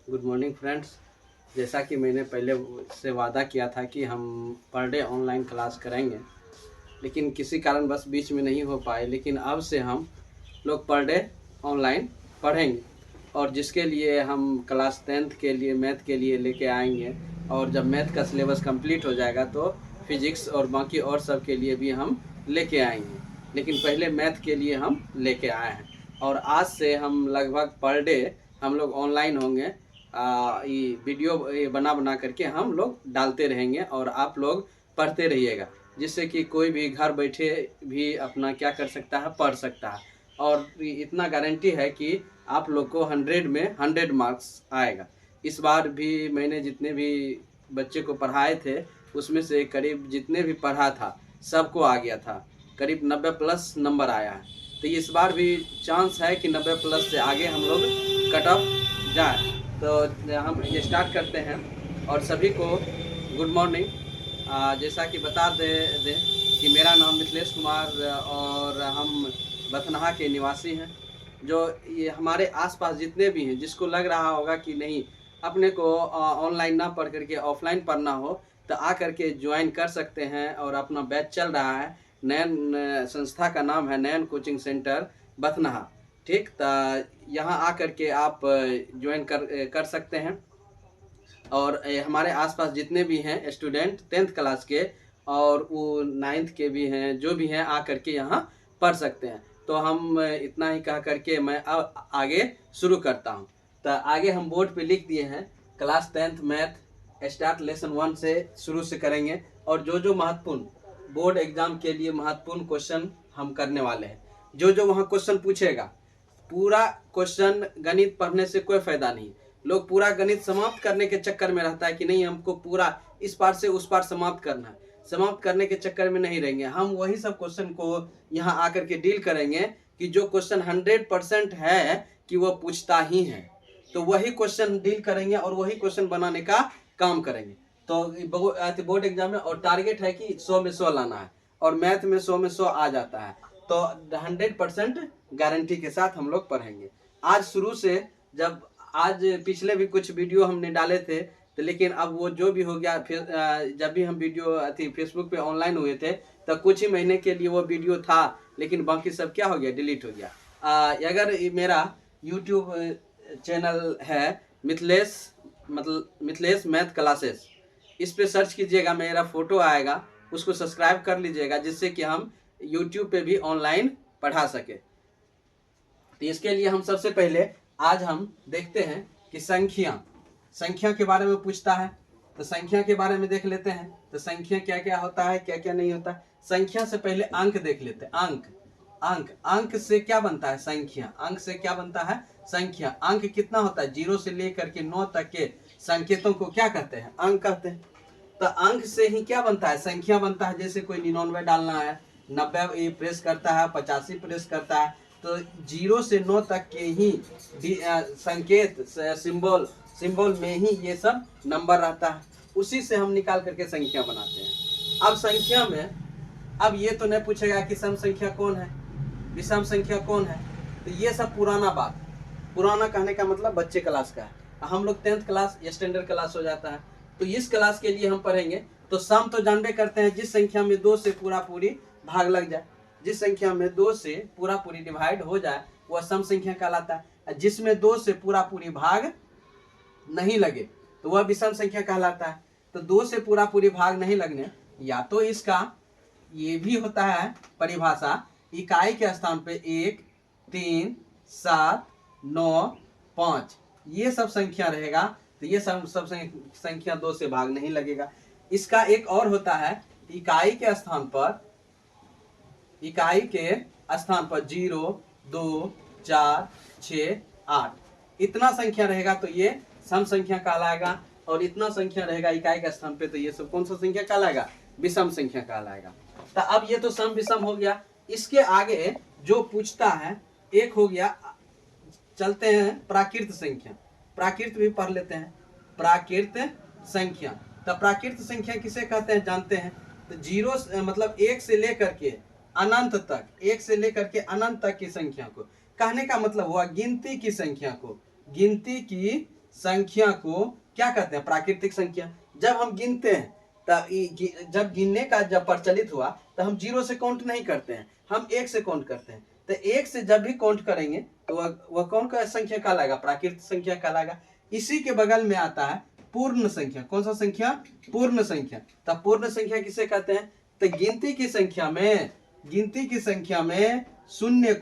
Good morning friends. जैसा कि मैंने पहले से वादा किया था कि हम पर डे ऑनलाइन क्लास करेंगे, लेकिन किसी कारण बस बीच में नहीं हो पाए। लेकिन अब से हम लोग पर डे ऑनलाइन पढ़ेंगे, और जिसके लिए हम क्लास 10th के लिए मैथ के लिए लेके आएंगे। और जब मैथ का सिलेबस कंप्लीट हो जाएगा तो फिजिक्स और बाकी और सब के लिए भी हम लेके आएंगे, लेकिन पहले मैथ के लिए हम लेके आए हैं। और आज से हम लगभग पर डे हम लोग ऑनलाइन होंगे। ये वीडियो ये बना करके हम लोग डालते रहेंगे और आप लोग पढ़ते रहिएगा, जिससे कि कोई भी घर बैठे भी अपना क्या कर सकता है, पढ़ सकता है। और इतना गारंटी है कि आप लोग को 100 में 100 मार्क्स आएगा। इस बार भी मैंने जितने भी बच्चे को पढ़ाए थे उसमें से करीब जितने भी पढ़ा था सबको आ गया था, करीब 90 प्लस नंबर आया है। तो इस बार भी चांस है कि 90 प्लस से आगे हम लोग कट ऑफ जाए। तो हम ये स्टार्ट करते हैं। और सभी को गुड मॉर्निंग। जैसा कि बता दें कि मेरा नाम मिथिलेश कुमार और हम बथनाहा के निवासी हैं। जो ये हमारे आसपास जितने भी हैं, जिसको लग रहा होगा कि नहीं अपने को ऑनलाइन ना पढ़ करके ऑफलाइन पढ़ना हो, तो आ करके ज्वाइन कर सकते हैं। और अपना बैच चल रहा है। नयन संस्था का नाम है नयन कोचिंग सेंटर बथनाहा। ठीक, तो यहाँ आकर के आप ज्वाइन कर सकते हैं। और हमारे आसपास जितने भी हैं स्टूडेंट 10th क्लास के और वो 9th के भी हैं, जो भी हैं आ करके यहाँ पढ़ सकते हैं। तो हम इतना ही कह करके मैं आगे शुरू करता हूँ। तो आगे हम बोर्ड पे लिख दिए हैं class 10th math start lesson 1 से शुरू से करेंगे। और जो जो महत्वपूर्ण बोर्ड एग्जाम के लिए महत्वपूर्ण क्वेश्चन हम करने वाले हैं, जो जो वहाँ क्वेश्चन पूछेगा, पूरा क्वेश्चन गणित पढ़ने से कोई फायदा नहीं। लोग पूरा गणित समाप्त करने के चक्कर में रहता है कि नहीं हमको पूरा इस पार से उस पार समाप्त करना है। समाप्त करने के चक्कर में नहीं रहेंगे हम, वही सब क्वेश्चन को यहाँ आकर के डील करेंगे कि जो क्वेश्चन 100% है कि वो पूछता ही है, तो वही क्वेश्चन डील करेंगे और वही क्वेश्चन बनाने का काम करेंगे। तो बोर्ड एग्जाम में और टारगेट है कि 100 में 100 लाना है, और मैथ में 100 में 100 आ जाता है। तो 100% गारंटी के साथ हम लोग पढ़ेंगे आज शुरू से। जब आज पिछले भी कुछ वीडियो हमने डाले थे, तो लेकिन अब वो जो भी हो गया, फिर जब भी हम वीडियो फेसबुक पे ऑनलाइन हुए थे तो कुछ ही महीने के लिए वो वीडियो था, लेकिन बाकी सब क्या हो गया, डिलीट हो गया। अगर मेरा यूट्यूब चैनल है मिथिलेश, मतलब मिथिलेश मैथ क्लासेस, इस पे सर्च कीजिएगा, मेरा फोटो आएगा, उसको सब्सक्राइब कर लीजिएगा, जिससे कि हम यूट्यूब पे भी ऑनलाइन पढ़ा सके। तो इसके लिए हम सबसे पहले आज हम देखते हैं कि संख्या के बारे में पूछता है। तो संख्या के बारे में देख लेते हैं। तो संख्या क्या क्या होता है, क्या क्या नहीं होता। संख्या से पहले अंक देख लेते हैं। अंक अंक अंक से क्या बनता है, संख्या। अंक से क्या बनता है, संख्या। अंक कितना होता है, 0 से लेकर के 9 तक के संकेतों को क्या कहते हैं, अंक कहते हैं। तो अंक से ही क्या बनता है, संख्या बनता है। जैसे कोई 99 डालना है, 90 प्रेस करता है, 85 प्रेस करता है, तो 0 से 9 तक के ही संकेत सिंबल में ही ये सब नंबर रहता है। उसी से हम निकाल करके संख्या बनाते हैं। अब संख्या में अब ये तो नहीं पूछेगा कि सम संख्या कौन है, विषम संख्या कौन है। तो ये सब पुराना बात, पुराना कहने का मतलब बच्चे क्लास का है। हम लोग 10th क्लास या स्टैंडर्ड क्लास हो जाता है। तो इस क्लास के लिए हम पढ़ेंगे। तो सम तो जानते करते हैं, जिस संख्या में 2 से पूरा पूरी भाग लग जाए, जिस संख्या में 2 से पूरा पूरी डिवाइड हो जाए वह सम संख्या कहलाता है। जिसमें 2 से पूरा पूरी भाग नहीं लगे तो वह विषम संख्या कहलाता है। तो 2 से पूरा पूरी भाग नहीं लगने, या तो इसका ये भी होता है परिभाषा, इकाई के स्थान पे 1, 3, 7, 9, 5 ये सब संख्या रहेगा। तो ये सब संख्या 2 से भाग नहीं लगेगा। इसका एक और होता है, इकाई के स्थान पर 0, 2, 4, 6, 8 इतना संख्या रहेगा तो ये सम संख्या कहलाएगा। और इतना संख्या रहेगा इकाई के स्थान पे तो ये सब कौन सा संख्या कहलाएगा, विषम संख्या कहलाएगा। तो अब ये तो सम विषम हो गया। इसके आगे जो पूछता है, एक हो गया, चलते हैं प्राकृत संख्या। प्राकृत भी पढ़ लेते हैं, प्राकृत संख्या। तो प्राकृत संख्या किसे कहते हैं जानते हैं। तो 0 मतलब 1 से लेकर के अनंत तक, 1 से लेकर के अनंत तक की संख्या को कहने का मतलब हुआ गिनती की संख्या को, गिनती की संख्या को क्या कहते हैं? प्राकृतिक संख्या। जब हम गिनते हैं तब जब गिनने का जब प्रचलित हुआ तो हम 0 से काउंट नहीं करते हैं, हम 1 से काउंट करते हैं। तो 1 से जब भी काउंट करेंगे तो वह कौन का संख्या कहलाएगा? प्राकृतिक संख्या कहलाएगा। इसी के बगल में आता है पूर्ण संख्या। कौन सा संख्या? पूर्ण संख्या। तब पूर्ण संख्या किसे कहते हैं? तो गिनती की संख्या में शून्य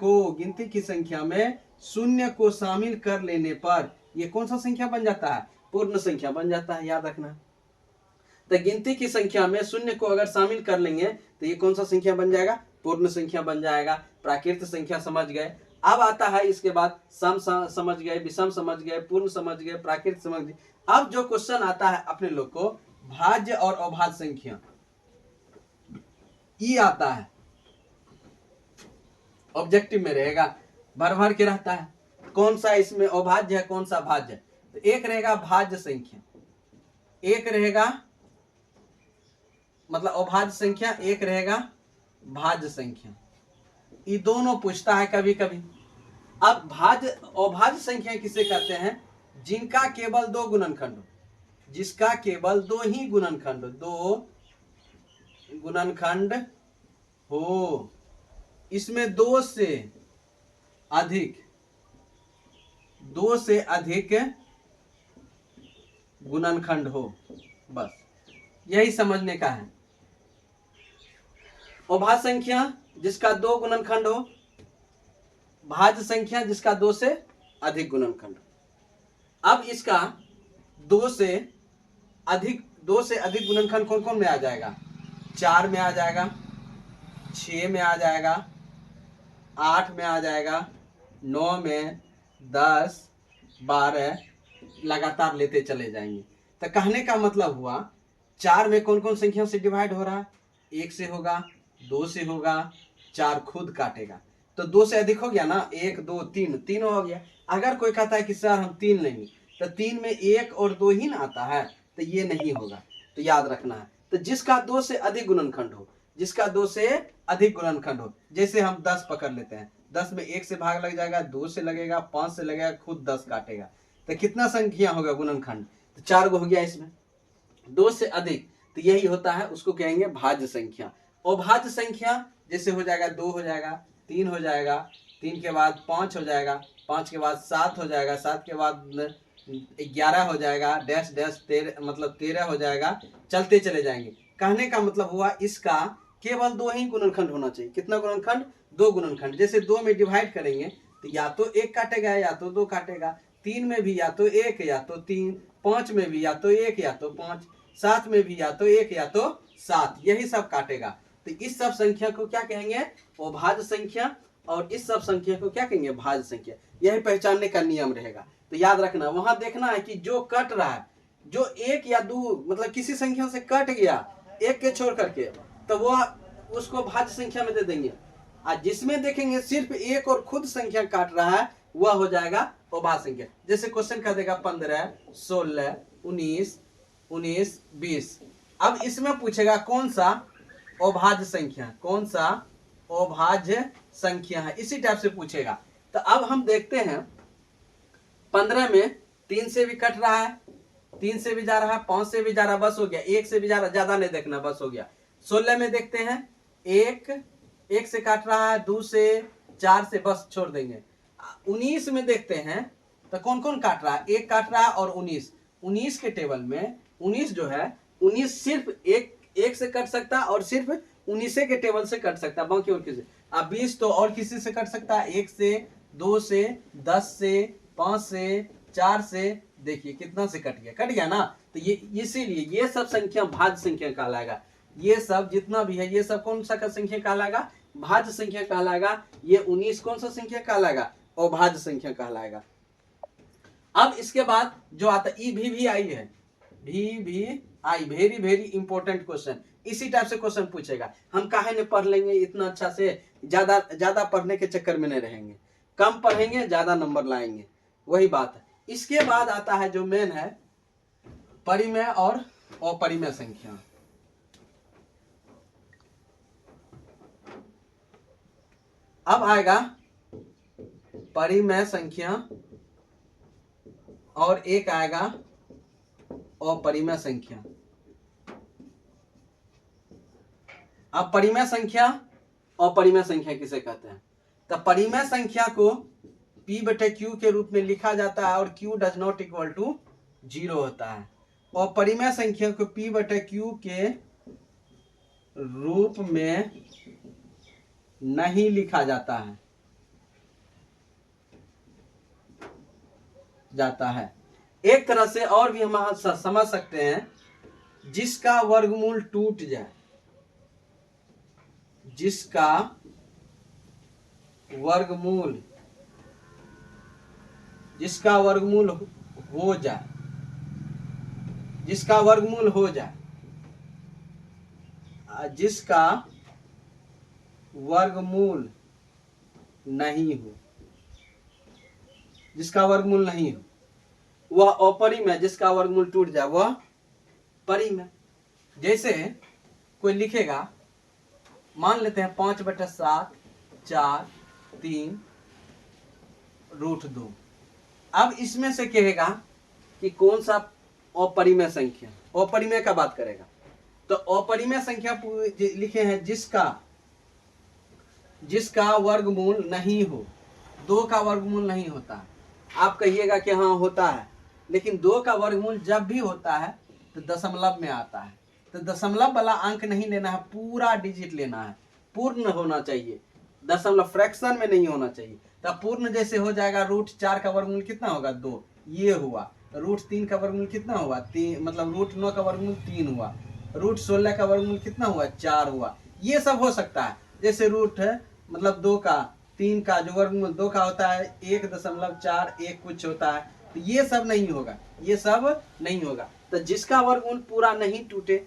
को शामिल कर लेने पर ये कौन सा संख्या बन जाता है? पूर्ण संख्या बन जाता है, याद रखना। तो गिनती की संख्या में शून्य को अगर शामिल कर लेंगे तो ये कौन सा संख्या बन जाएगा? पूर्ण संख्या बन जाएगा। प्राकृतिक संख्या समझ गए। अब आता है इसके बाद सम समझ गए, विषम समझ गए, पूर्ण समझ गए, प्राकृतिक समझ गए। अब जो क्वेश्चन आता है अपने लोग को भाज्य और अभाज्य संख्या, ये आता है, ऑब्जेक्टिव में रहेगा, भर भर के रहता है। कौन सा इसमें अभाज्य है, कौन सा भाज्य है? तो एक रहेगा भाज्य संख्या, एक रहेगा मतलब अभाज्य संख्या, एक रहेगा भाज्य संख्या। ये दोनों पूछता है कभी कभी। अब अभाज्य संख्या किसे कहते हैं? जिनका केवल 2 गुणनखंड हो, जिसका केवल 2 ही गुणनखंड हो, इसमें 2 से अधिक गुणनखंड हो, बस यही समझने का है। अभाज्य संख्या जिसका 2 गुणनखंड हो, भाज्य संख्या जिसका 2 से अधिक गुणनखंड हो। अब इसका 2 से अधिक गुणनखंड कौन कौन में आ जाएगा? 4 में आ जाएगा, 6 में आ जाएगा, 8 में आ जाएगा, 9 में, 10, 12, लगातार लेते चले जाएंगे। तो कहने का मतलब हुआ 4 में कौन कौन संख्या से डिवाइड हो रहा है? 1 से होगा, 2 से होगा, 4 खुद काटेगा। तो 2 से अधिक हो गया ना, 1, 2, 3, तीनों हो गया। अगर कोई कहता है कि सर हम 3 लेंगे, तो 3 में 1 और 2 ही ना आता है, तो ये नहीं होगा। तो याद रखना है। तो जिसका 2 से अधिक गुणनखंड हो, जैसे हम 10 पकड़ लेते हैं, 10 में 1 से भाग लग जाएगा, 2 से लगेगा, 5 से लगेगा, खुद 10 काटेगा। तो कितना संख्या होगा गुणनखंड? तो 4 गो हो गया इसमें। 2 से अधिक तो यही होता है, उसको कहेंगे भाज्य संख्या। अभाज्य संख्या जैसे हो जाएगा 2 हो जाएगा, 3 हो जाएगा, 3 के बाद 5 हो जाएगा, 5 के बाद 7 हो जाएगा, 7 के बाद 11 हो जाएगा, डैश डैश 13 मतलब 13 हो जाएगा, चलते चले जाएंगे। कहने का मतलब हुआ इसका केवल 2 ही गुणनखंड होना चाहिए। कितना गुणनखंड? 2 गुणनखंड। जैसे 2 में डिवाइड करेंगे तो या तो 1 काटेगा या तो 2 काटेगा, 3 में भी या तो 1 या तो 3, 5 में भी या तो 1 या तो 5, 7 में भी या तो 1 या तो 7, यही सब काटेगा। तो इस सब संख्या को क्या कहेंगे? अभाज्य संख्या। और इस सब संख्या को क्या कहेंगे? भाज्य संख्या। यही पहचानने का नियम रहेगा। तो याद रखना, वहां देखना है कि जो कट रहा है, जो 1 या 2 मतलब किसी संख्या से कट गया 1 के छोड़ करके, तो वो उसको भाज्य संख्या में दे देंगे। आज जिसमें देखेंगे सिर्फ 1 और खुद संख्या काट रहा है, वह हो जाएगा अभाज्य संख्या। जैसे क्वेश्चन कर देगा 15, 16, 19, 20। अब इसमें पूछेगा कौन सा अभाज्य संख्या है, इसी टाइप से पूछेगा। तो अब हम देखते हैं 15 में 3 से भी कट रहा है, 3 से भी जा रहा है, 5 से भी जा रहा है, बस हो गया। 1 से भी जा रहा, ज्यादा नहीं देखना, बस हो गया। 16 में देखते हैं 1 से काट रहा है, 2 से, 4 से, बस छोड़ देंगे। 19 में देखते हैं तो कौन कौन काट रहा है? 1 काट रहा है और 19 के टेबल में 19 जो है, 19 सिर्फ एक से कट सकता है और सिर्फ 19 के टेबल से कट सकता है, बाकी और किसी। अब 20 तो और किसी से कट सकता है, 1 से, 2 से, 10 से, 5 से, 4 से, देखिए कितना से कट गया ना। तो ये इसीलिए ये सब संख्या भाज्य संख्या कहलाएगा। ये सब जितना भी है ये सब कौन सा का संख्या कहलाएगा? भाज्य संख्या कहलाएगा। ये 19 कौन सा संख्या कहलाएगा? अभाज्य संख्या कहलाएगा। अब इसके बाद जो आता वी आई है, V I, very very important question. इसी टाइप से क्वेश्चन पूछेगा। हम काहे ने पढ़ लेंगे इतना अच्छा से, ज्यादा पढ़ने के चक्कर में नहीं रहेंगे, कम पढ़ेंगे ज्यादा नंबर लाएंगे, वही बात है। इसके बाद आता है जो मेन है परिमेय और अपरिमेय संख्या। अब आएगा परिमेय संख्या और एक आएगा अपरिमेय संख्या। अब परिमेय संख्या अपरिमेय संख्या किसे कहते हैं? तो परिमेय संख्या को P/Q के रूप में लिखा जाता है और Q does not equal to 0 होता है। और परिमेय संख्या को P/Q के रूप में नहीं लिखा जाता है। एक तरह से और भी हम समझ सकते हैं, जिसका वर्गमूल टूट जाए, जिसका वर्गमूल हो जाए, जिसका वर्गमूल हो जाए, जिसका वर्गमूल नहीं हो, जिसका वर्गमूल नहीं हो वह अपरिमेय, जिसका वर्गमूल टूट जाए वह परिमेय। जैसे कोई लिखेगा, मान लेते हैं 5/7 4 3 √2। अब इसमें से कहेगा कि कौन सा अपरिमेय संख्या, अपरिमेय का बात करेगा। तो अपरिमेय संख्या लिखे हैं जिसका वर्गमूल नहीं हो। 2 का वर्गमूल नहीं होता है। आप कहिएगा कि हाँ होता है, लेकिन 2 का वर्गमूल जब भी होता है तो दशमलव में आता है। तो दशमलव वाला अंक नहीं लेना है, पूरा डिजिट लेना है, पूर्ण होना चाहिए, दशमलव फ्रैक्शन में नहीं होना चाहिए। तब पूर्ण जैसे हो जाएगा, √4 का वर्गमूल कितना होगा 2, ये हुआ। √3 का वर्गमूल कितना हुआ 3, मतलब √9 का वर्गमूल 3 हुआ। √16 का वर्गमूल कितना हुआ 4 हुआ। ये सब हो सकता है। जैसे रूट मतलब 2 का 3 का जो वर्गमूल 2 का होता है 1.41 कुछ होता है। तो ये सब नहीं होगा, ये सब नहीं होगा। तो जिसका वर्गमूल पूरा नहीं टूटे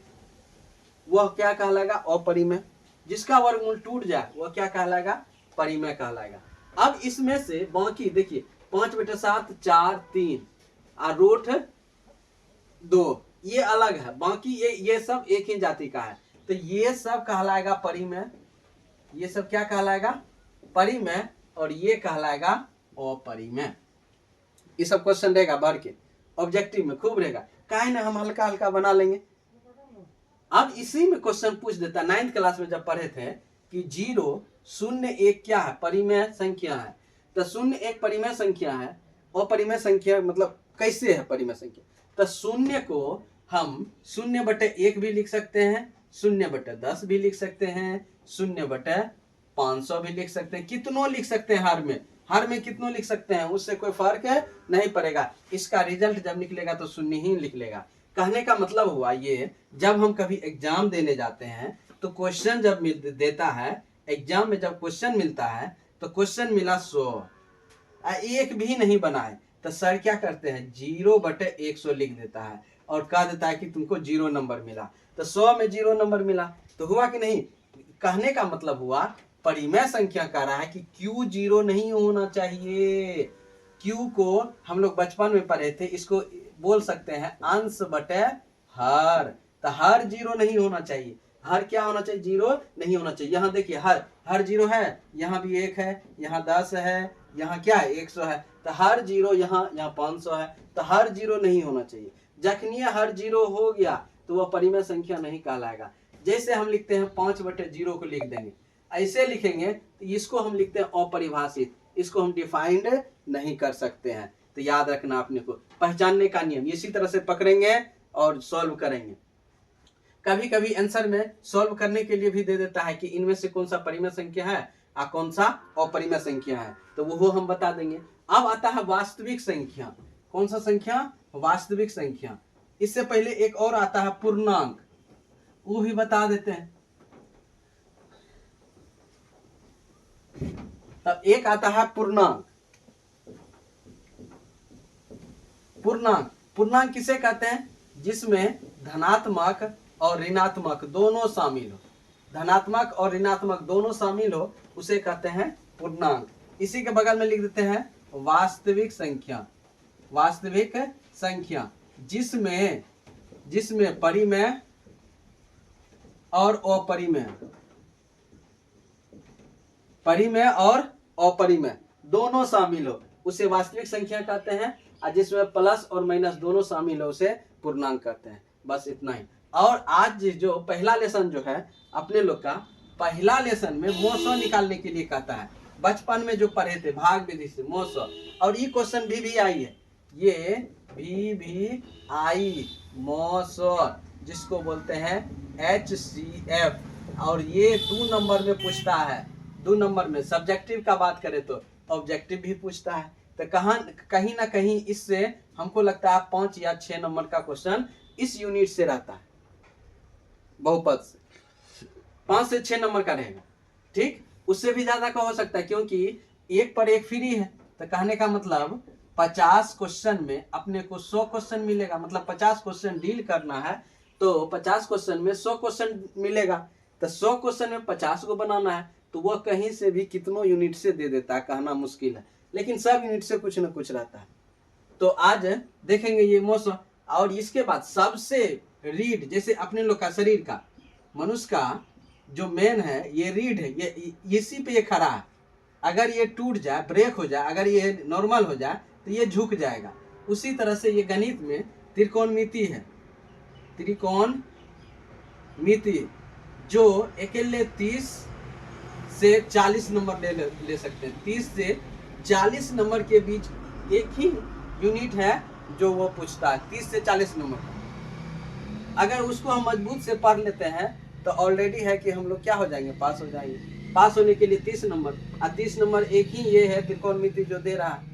वह क्या कहलाएगा? अपरिमेय। जिसका वर्गमूल टूट जाए वह क्या कहलाएगा? परिमेय कहलाएगा। अब इसमें से बाकी देखिए, 5/7 4 3 और √2 ये अलग है, बाकी ये सब एक ही जाति का है। तो ये सब कहलाएगा परिमेय, ये सब क्या कहलाएगा? परिमेय, और ये कहलाएगा अपरिमेय। ये सब क्वेश्चन रहेगा भर के, ऑब्जेक्टिव में खूब रहेगा, काहे ना हम हल्का हल्का बना लेंगे। अब इसी में क्वेश्चन पूछ देता, 9th क्लास में जब पढ़े थे कि 0 0 1 क्या है? परिमेय संख्या है। तो 0 1 परिमेय संख्या है। अपरिमेय संख्या मतलब कैसे है परिमेय संख्या? तो 0 को हम 0/1 भी लिख सकते हैं, 0/10 भी लिख सकते हैं, 0/500 भी लिख सकते हैं, कितनों लिख सकते हैं। हर में कितनों लिख सकते हैं, उससे कोई फर्क नहीं पड़ेगा। इसका रिजल्ट जब निकलेगा तो 0 ही लिख। कहने का मतलब हुआ ये, जब हम कभी एग्जाम देने जाते हैं तो क्वेश्चन जब देता है, एग्जाम में जब क्वेश्चन मिलता है तो क्वेश्चन मिला 100, एक भी नहीं बनाए, तो सर क्या करते हैं 0/100 लिख देता है और कह देता है कि तुमको 0 नंबर मिला। तो 100 में 0 नंबर मिला, तो हुआ कि नहीं? कहने का मतलब हुआ, परिमेय संख्या कह रहा है कि Q 0 नहीं होना चाहिए। Q को हम लोग बचपन में पढ़े थे, इसको बोल सकते हैं अंश बटे हर। तो हर 0 नहीं होना चाहिए, हर क्या होना चाहिए? 0 नहीं होना चाहिए। यहाँ देखिए हर 0 है, यहाँ भी 1 है, यहाँ 10 है, यहाँ क्या है 100 है। तो हर 0 यहाँ 500 है, तो हर 0 नहीं होना चाहिए। जखनी हर 0 हो गया तो वह परिमेय संख्या नहीं कहलाएगा। जैसे हम लिखते हैं 5/0 को लिख देंगे, ऐसे लिखेंगे तो इसको हम लिखते हैं अपरिभाषित, इसको हम डिफाइंड नहीं कर सकते हैं। तो याद रखना अपने को, पहचानने का नियम इसी तरह से पकड़ेंगे और सॉल्व करेंगे। कभी कभी आंसर में सॉल्व करने के लिए भी दे देता है कि इनमें से कौन सा परिमेय संख्या है और कौन सा अपरिमेय संख्या है, तो वो हम बता देंगे। अब आता है वास्तविक संख्या। कौन सा संख्या? वास्तविक संख्या। इससे पहले एक और आता है पूर्णांक, वो भी बता देते हैं। तब एक आता है पूर्णांक। पूर्णांक किसे कहते हैं? जिसमें धनात्मक और ऋणात्मक दोनों शामिल हो, धनात्मक और ऋणात्मक दोनों शामिल हो, उसे कहते हैं पूर्णांक। इसी के बगल में लिख देते हैं वास्तविक संख्या। वास्तविक संख्या जिसमें परिमेय और अपरिमेय, परिमेय और अपरिमेय दोनों शामिल हो, उसे वास्तविक संख्या कहते हैं। और जिसमें प्लस और माइनस दोनों शामिल है उसे पूर्णांक कहते हैं। बस इतना ही। और आज जो पहला लेसन जो है अपने लोग का, पहला लेसन में मोसो निकालने के लिए कहता है। बचपन में जो पढ़े थे भाग विधि से मोसो, और ये क्वेश्चन भी आई है, ये भी आई मोसो, जिसको बोलते हैं HCF। और ये 2 नंबर में पूछता है। 2 नंबर में सब्जेक्टिव का बात करें तो ऑब्जेक्टिव भी पूछता है। तो कहीं ना कहीं इससे हमको लगता है 5 या 6 नंबर का क्वेश्चन इस यूनिट से रहता है, बहुपद से 5 से 6 नंबर का रहेगा। ठीक, उससे भी ज्यादा का हो सकता है, क्योंकि एक पर एक फ्री है। तो कहने का मतलब 50 क्वेश्चन में अपने को 100 क्वेश्चन मिलेगा। मतलब 50 क्वेश्चन डील करना है तो 50 क्वेश्चन में 100 क्वेश्चन मिलेगा। तो 100 क्वेश्चन में 50 को बनाना है, तो वह कहीं से भी कितनों यूनिट से दे देता है, कहना मुश्किल है, लेकिन सब यूनिट से कुछ ना कुछ रहता है। तो आज देखेंगे ये मौसम। और इसके बाद सबसे रीढ़, जैसे अपने लोग का शरीर का, मनुष्य का जो मेन है ये रीढ़ है, ये इसी पे ये खड़ा है। अगर ये टूट जाए, ब्रेक हो जाए, अगर ये नॉर्मल हो जाए तो ये झुक जाएगा। उसी तरह से ये गणित में त्रिकोणमिति है। त्रिकोणमिति जो अकेले 30 से 40 नंबर ले सकते हैं। 30 से 40 नंबर के बीच एक ही यूनिट है जो वो पूछता है, 30 से 40 नंबर का। अगर उसको हम मजबूत से पढ़ लेते हैं तो ऑलरेडी है कि हम लोग क्या हो जाएंगे, पास हो जाएंगे। पास होने के लिए 30 नंबर, और 30 नंबर एक ही ये है त्रिकोणमिति जो दे रहा है।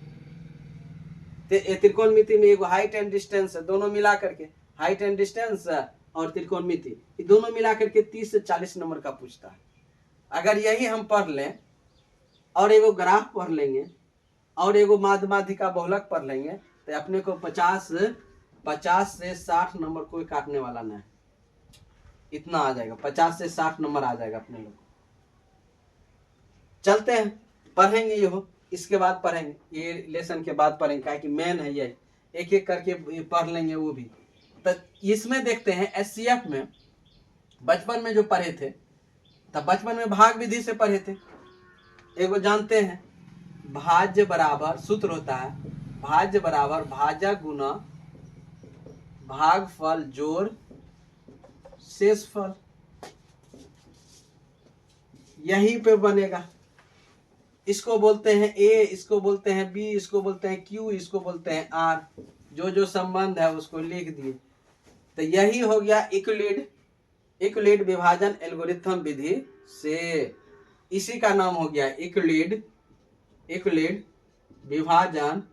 त्रिकोणमिति में एक हाइट एंड डिस्टेंस है, दोनों मिला करके हाइट एंड डिस्टेंस और त्रिकोणमिति, ये दोनों मिला करके 30 से 40 नंबर का पूछता है। अगर यही हम पढ़ लें और एगो ग्राफ पढ़ लेंगे और एगो माध्यिका बहुलक पढ़ लेंगे तो अपने को 50 से 60 नंबर कोई काटने वाला नहीं, इतना आ जाएगा। 50 से 60 नंबर आ जाएगा अपने लोग। चलते हैं, पढ़ेंगे ये हो, इसके बाद पढ़ेंगे, ये लेसन के बाद पढ़ेंगे, क्या कि मेन है ये, एक एक करके पढ़ लेंगे वो भी। तो इसमें देखते हैं HCF में बचपन में जो पढ़े थे, तब बचपन में भाग विधि से पढ़े थे। एगो जानते हैं, भाज्य बराबर सूत्र होता है, भाज्य बराबर भाजक गुना भागफल जोड़ शेषफल, यही पे बनेगा। इसको बोलते हैं A, इसको बोलते हैं B, इसको बोलते हैं Q, इसको बोलते हैं R। जो जो संबंध है उसको लिख दिए। तो यही हो गया यूक्लिड विभाजन एल्गोरिथम विधि से, इसी का नाम हो गया यूक्लिड विभाजन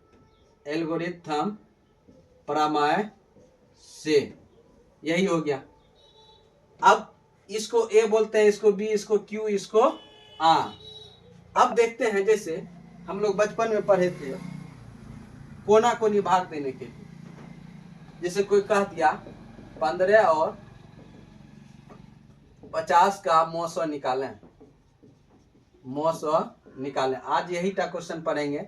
एल्गोरिथम प्रमेय से, यही हो गया। अब इसको A बोलते हैं, इसको B, इसको Q, इसको R। अब देखते हैं, जैसे हम लोग बचपन में पढ़े थे कोना कोनी भाग देने के लिए। जैसे कोई कह दिया 15 और 50 का मौसो निकालें। आज यही टा क्वेश्चन पढ़ेंगे,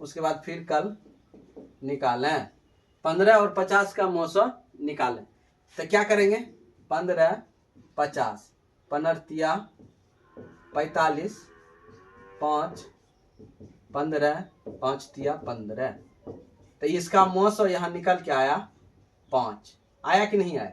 उसके बाद फिर कल निकालें। 15 और 50 का मौसो निकालें। तो क्या करेंगे, 15 50 15 45 5 15 5 15। तो इसका मौसो यहाँ निकल के आया 5, आया कि नहीं आया।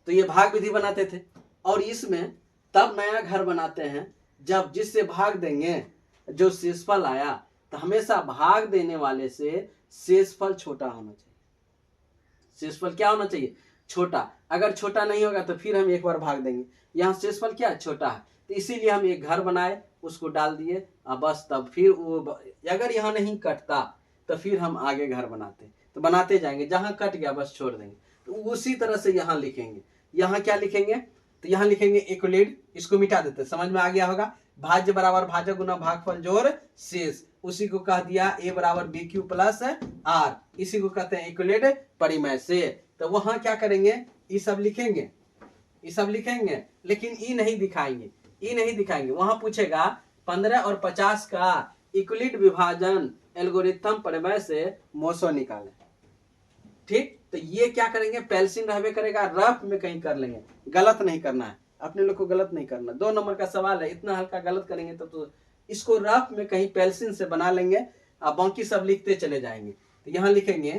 तो ये भाग विधि बनाते थे, और इसमें तब नया घर बनाते हैं जब जिससे भाग देंगे जो शेषफल आया, तो हमेशा भाग देने वाले से शेषफल छोटा होना चाहिए। शेषफल क्या होना चाहिए, छोटा। अगर छोटा नहीं होगा तो फिर हम एक बार भाग देंगे। यहाँ शेषफल क्या छोटा है, तो इसीलिए हम एक घर बनाए, उसको डाल दिए, बस। तब फिर वो अगर यहाँ नहीं कटता तो फिर हम आगे घर बनाते, तो बनाते जाएंगे, जहाँ कट गया बस छोड़ देंगे। तो उसी तरह से यहाँ लिखेंगे। यहाँ क्या लिखेंगे, तो यहाँ लिखेंगे यूक्लिड, इसको मिटा देते, समझ में आ गया होगा। भाज्य बराबर भाजक गुना भागफल जोड़ शेष, उसी को कह दिया A बराबर BQ प्लस R, इसी को कहते हैं यूक्लिड परिमेय से। तो वहां क्या करेंगे, ये सब लिखेंगे, लेकिन ई नहीं दिखाएंगे। वहां पूछेगा 15 और 50 का यूक्लिड विभाजन एल्गोरिथम प्रमेय से मौसो निकालें। ठीक, तो ये क्या करेंगे, पेल्सिन रहबे करेगा, रफ में कहीं कर लेंगे, गलत नहीं करना है अपने लोग को, गलत नहीं करना। 2 नंबर का सवाल है, इतना हल्का गलत करेंगे तो इसको रफ में कहीं पेल्सिन से बना लेंगे, और बाकी सब लिखते चले जाएंगे। तो यहाँ लिखेंगे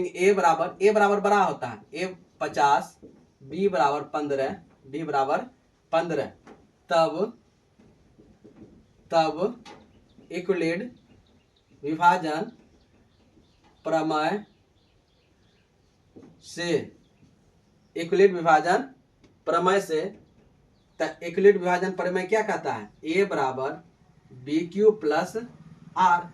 ए बराबर बड़ा होता है, ए 50, बी बराबर 15, बी बराबर 15, तब यूक्लिड विभाजन प्रमेय से, यूक्लिड विभाजन प्रमेय से, यूक्लिड विभाजन प्रमेय क्या कहता है, ए बराबर बी क्यू प्लस आर,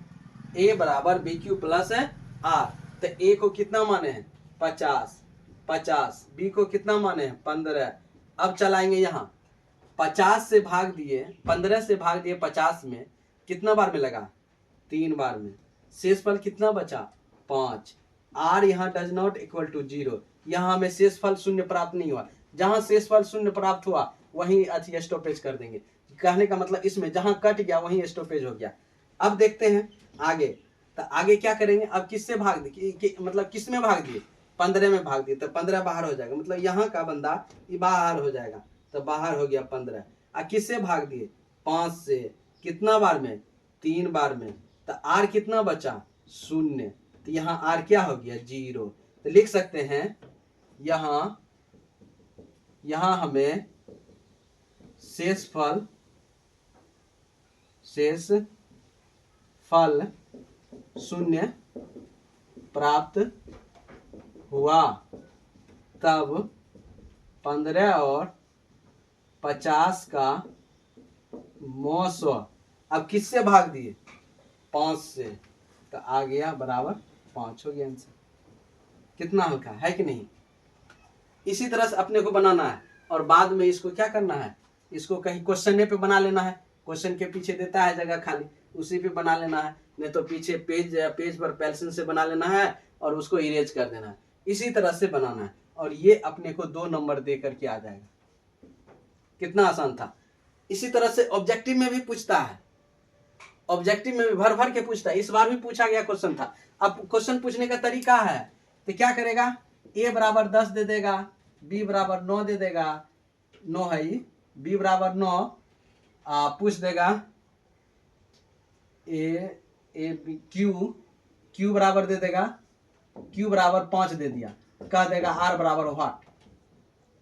ए बराबर बी क्यू प्लस आर। तो ए को कितना माने हैं 50, बी को कितना माने हैं 15। अब चलाएंगे यहाँ 50 से भाग दिए, 15 से भाग दिए 50 में, कितना बार में लगा 3 बार में, शेषफल कितना बचा 5। आर यहाँ डज नॉट इक्वल टू 0, यहाँ हमें शेषफल शून्य प्राप्त नहीं हुआ। जहाँ शेषफल शून्य प्राप्त हुआ वहीं अच्छी स्टॉपेज कर देंगे। कहने का मतलब इसमें जहाँ कट गया वहीं स्टॉपेज हो गया। अब देखते हैं आगे, तो आगे क्या करेंगे, अब किससे भाग दिए, मतलब किस में भाग दिए 15 में भाग दिए, तो 15 बाहर हो जाएगा, मतलब यहाँ का बंदा ये बाहर हो जाएगा, तो बाहर हो गया 15। अब किससे भाग दिए 5 से, कितना बार में 3 बार में, तो आर कितना बचा 0, तो यहाँ आर क्या हो गया 0। तो लिख सकते हैं यहाँ हमें शेषफल शून्य प्राप्त हुआ, तब 15 और 50 का मौसम अब किससे भाग दिए 5 से, तो आ गया बराबर 5 हो गया आंसर। कितना हल्का है कि नहीं। इसी तरह से अपने को बनाना है और बाद में इसको क्या करना है, इसको कहीं क्वेश्चन पे बना लेना है, क्वेश्चन के पीछे देता है जगह खाली, उसी पे बना लेना है, नहीं तो पीछे पेज पर पेंसिल से बना लेना है और उसको इरेज कर देना है। इसी तरह से बनाना है और ये अपने को 2 नंबर दे करके आ जाएगा। कितना आसान था। इसी तरह से ऑब्जेक्टिव में भी पूछता है, ऑब्जेक्टिव में भी भर भर के पूछता है। इस बार भी पूछा गया क्वेश्चन था। अब क्वेश्चन पूछने का तरीका है, तो क्या करेगा, ए बराबर 10 दे देगा, बी बराबर 9 दे देगा, 9 है, बी बराबर 9 पूछ देगा, क्यू बराबर दे देगा, क्यू बराबर 5 दे दिया, कह देगा आर बराबर व्हाट,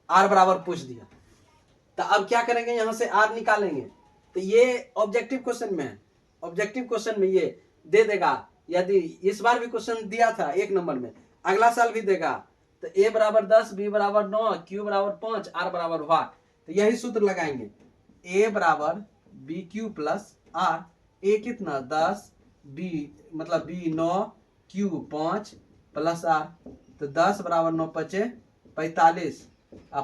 आर बराबर पूछ दिया। तो अब क्या करेंगे, यहां से आर निकालेंगे। तो ये ऑब्जेक्टिव क्वेश्चन में है, ऑब्जेक्टिव क्वेश्चन में ये दे देगा। यदि इस बार भी क्वेश्चन दिया था 1 नंबर में, अगला साल भी देगा। तो ए बराबर 10, बी बराबर 9, क्यू बराबर 5, आर बराबर व्हाट। तो यही सूत्र लगाएंगे, ए बराबर बी क्यू प्लस आर। ए कितना 10, बी मतलब बी 9, क्यू 5 प्लस आर। तो 10 बराबर 9 पचे 45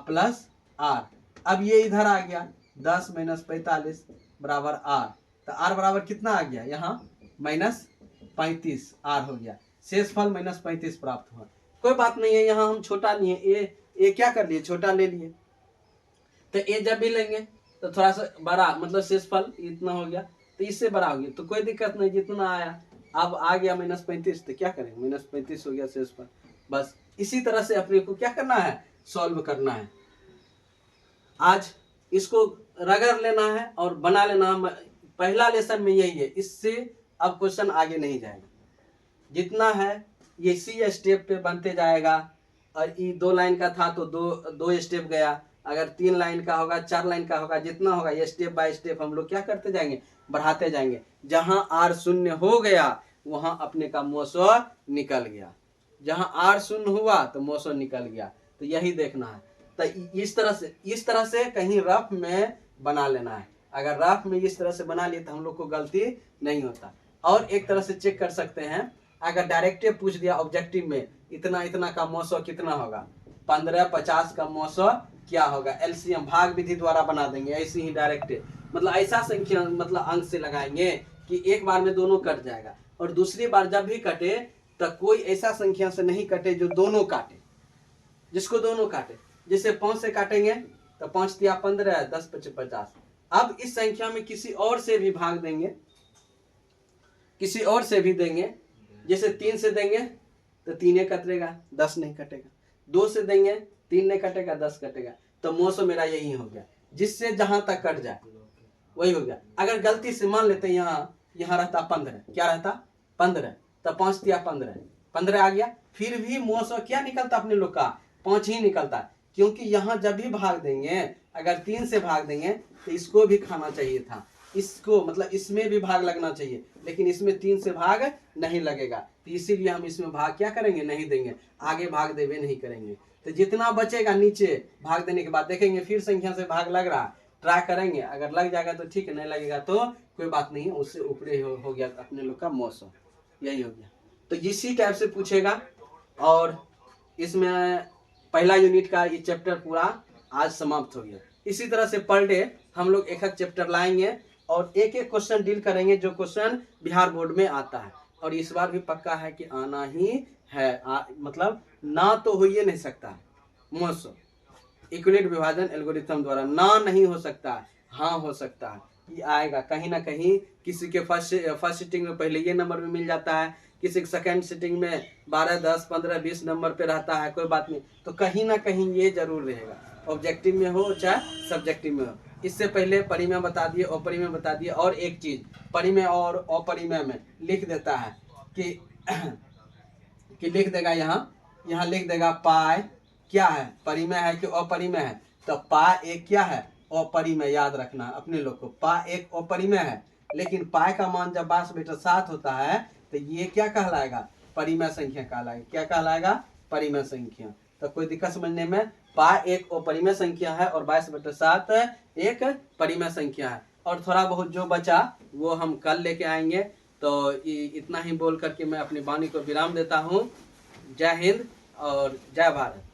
प्लस आर। अब ये इधर आ गया, 10 - 45 बराबर आर। तो आर बराबर कितना आ गया, यहाँ -35 आर हो गया। शेषफल -35 प्राप्त हुआ। कोई बात नहीं है, यहाँ हम छोटा लिए, ए क्या कर लिए, छोटा ले लिए। तो ए जब भी लेंगे तो थोड़ा सा बड़ा, मतलब शेषफल इतना हो गया तो इससे बड़ा हो गया, तो कोई दिक्कत नहीं, जितना आया। अब आ गया -35, तो क्या करेंगे, -35 हो गया शेषफल। बस इसी तरह से अपने को क्या करना है, सॉल्व करना है। आज इसको रगड़ लेना है और बना लेना है। पहला लेसन में यही है, इससे अब क्वेश्चन आगे नहीं जाएगा। जितना है ये इसी स्टेप पे बनते जाएगा। और ये 2 लाइन का था तो दो स्टेप गया, अगर 3 लाइन का होगा, 4 लाइन का होगा, जितना होगा ये स्टेप बाय स्टेप हम लोग क्या करते जाएंगे, बढ़ाते जाएंगे। जहां आर शून्य हो गया वहां अपने का मौसम निकल गया, जहां आर शून्य हुआ तो मौसम निकल गया। तो यही देखना है। तो इस तरह से कहीं रफ में बना लेना है। अगर रफ में इस तरह से बना लिए तो हम लोग को गलती नहीं होता। और एक तरह से चेक कर सकते हैं, अगर डायरेक्ट पूछ दिया ऑब्जेक्टिव में इतना का मौसम कितना होगा, 15 50 का मौसम क्या होगा, एलसीएम भाग विधि द्वारा बना देंगे। ऐसे ही डायरेक्ट मतलब ऐसा संख्या मतलब अंक से लगाएंगे कि एक बार में दोनों कट जाएगा, और दूसरी बार जब भी कटे तो कोई ऐसा संख्या से नहीं कटे जो दोनों काटे, जिसको दोनों काटे। जैसे 5 से काटेंगे तो 5 × 15, 10 × 5 50। अब इस संख्या में किसी और से भी भाग देंगे, किसी और से भी देंगे। जैसे 3 से देंगे तो 3 कटेगा, 10 नहीं कटेगा। 2 से देंगे 3 नहीं कटेगा, 10 कटेगा। तो मौसम मेरा यही हो गया, जिससे जहां तक कट जाए वही हो गया। अगर गलती से मान लेते यहाँ रहता 15, क्या रहता 15, तो 5 तिया 15, 15 आ गया। फिर भी मोसो क्या निकलता अपने लोग का, 5 ही निकलता है, क्योंकि यहाँ जब भी भाग देंगे, अगर 3 से भाग देंगे तो इसको भी खाना चाहिए था, इसको मतलब इसमें भी भाग लगना चाहिए, लेकिन इसमें 3 से भाग नहीं लगेगा, तो इसीलिए हम इसमें भाग क्या करेंगे, नहीं देंगे, आगे भाग देवे नहीं करेंगे। तो जितना बचेगा नीचे भाग देने के बाद देखेंगे फिर संख्या से भाग लग रहा, ट्राई करेंगे, अगर लग जाएगा तो ठीक है, नहीं लगेगा तो कोई बात नहीं है, उससे ऊपरे हो गया अपने लोग का मौसम, यही हो गया। तो इसी टाइप से पूछेगा। और इसमें पहला यूनिट का ये चैप्टर पूरा आज समाप्त हो गया। इसी तरह से पर डे हम लोग एक एक चैप्टर लाएंगे और एक एक क्वेश्चन डील करेंगे जो क्वेश्चन बिहार बोर्ड में आता है, और इस बार भी पक्का है कि आना ही है, मतलब ना तो हो ही नहीं सकता। मौसम इक्विलेट विभाजन एल्गोरिथम द्वारा ना नहीं हो सकता, हाँ हो सकता है, ये आएगा कहीं ना कहीं। किसी के फर्स्ट सिटिंग में पहले ये नंबर भी मिल जाता है, किसी के सेकेंड सिटिंग में 12, 10, 15, 20 नंबर पे रहता है, कोई बात नहीं, तो कहीं ना कहीं ये जरूर रहेगा, ऑब्जेक्टिव में हो चाहे सब्जेक्टिव में हो। इससे पहले परिमेय बता दिए, अपरिमेय बता दिए, और एक चीज परिमेय और अपरिमेय में लिख देता है कि लिख देगा यहाँ लिख देगा पाई क्या है, परिमेय है कि अपरिमेय है, तो पाई एक क्या है, अपरिमेय, याद रखना अपने लोग को, पाई एक अपरिमेय है, लेकिन पाई का मान जब 22/7 होता है तो ये क्या कहलाएगा, परिमेय संख्या कहलाएगा। क्या कहलाएगा, परिमेय संख्या। तो कोई दिक्कत समझने में, पाई एक अपरिमेय संख्या है और 22/7 एक परिमेय संख्या है। और थोड़ा बहुत जो बचा वो हम कल लेके आएंगे। तो इतना ही बोल करके मैं अपनी वाणी को विराम देता हूँ। जय हिंद और जय भारत।